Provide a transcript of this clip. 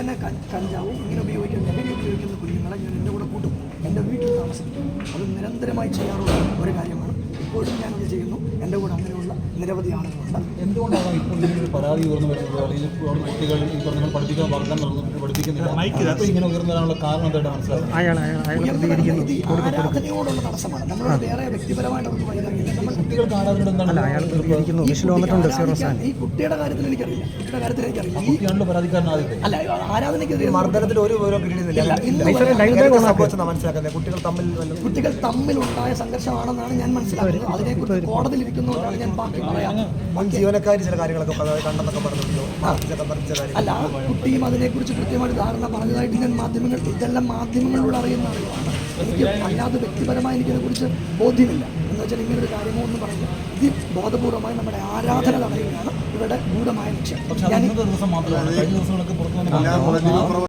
ഇങ്ങനെ കഞ്ചാവും ഇങ്ങനെ ഉപയോഗിക്കുന്ന കുഞ്ഞുങ്ങളെ ഞാൻ എൻ്റെ കൂടെ കൂട്ടും, എൻ്റെ വീട്ടിൽ താമസിക്കും. അത് നിരന്തരമായി ചെയ്യാറുള്ള ഒരു കാര്യമാണ്. ഇപ്പോഴും ഞാനത് ചെയ്യുന്നു. എൻ്റെ കൂടെ അങ്ങനെയുള്ള നിരവധി ആളുകളുണ്ട്. എന്തുകൊണ്ടാണ് ഇപ്പോൾ ഇതിനൊരു പരാതി ഉയർന്നു വരുന്നത്? അല്ലെങ്കിൽ കുട്ടികൾ ഈ പറഞ്ഞ പഠിപ്പിക്കാൻ വാഗ്ദാനം പഠിപ്പിക്കുന്നില്ല, ഇങ്ങനെ ഉയർന്നു വരാനുള്ള കാരണം എന്തായിട്ട് മനസ്സിലാക്കുന്നത്? ആരാധനയോടുള്ള തടസ്സമാണ്. നമ്മൾ വേറെ വ്യക്തിപരമായിട്ട് അവർക്ക് വൈകാരില്ല. നമ്മൾ കുട്ടികൾക്ക് ആരാധന എന്താണ്? ഈ കുട്ടിയുടെ കാര്യത്തിൽ എനിക്കറിയില്ല. കുട്ടിയാണല്ലോ പരാതിക്കാരനാദ്യത്തെ. അല്ല, ആരാധനയ്ക്കെതിരെ മർദ്ദനത്തിൽ ഒരു വിവരവും കിട്ടിയിരുന്നില്ല. കുട്ടികൾ തമ്മിലുണ്ടായ സംഘർഷമാണെന്നാണ് ഞാൻ മനസ്സിലാക്കുന്നത്. അതിനെക്കുറിച്ച് കോടതിയിലിരിക്കുന്നതുകൊണ്ടാണ് ഞാൻ ബാക്കി പറയാം. ജീവനക്കാർ ചില കാര്യങ്ങളൊക്കെ കണ്ടെന്നൊക്കെ പറഞ്ഞല്ലോ. അല്ല, കുട്ടിയും അതിനെക്കുറിച്ച് കൃത്യമായിട്ട് ധാരണ പറഞ്ഞതായിട്ട് ഞാൻ ഇതെല്ലാം മാധ്യമങ്ങളിലൂടെ അറിയുന്ന അറിവാണ്. എനിക്ക് അല്ലാതെ വ്യക്തിപരമായി എനിക്കതിനെക്കുറിച്ച് ബോധ്യമില്ല. എന്ന് വെച്ചാൽ ഇങ്ങനൊരു കാര്യമോ എന്ന് പറയുന്നത് ഇത് ബോധപൂർവമായി നമ്മുടെ ആരാധന തടയുകയാണ് ഇവരുടെ ഗൂഢമായ ലക്ഷ്യം. പക്ഷേ ദിവസം മാത്രമാണ്, കഴിഞ്ഞ ദിവസങ്ങളൊക്കെ പുറത്തു വന്ന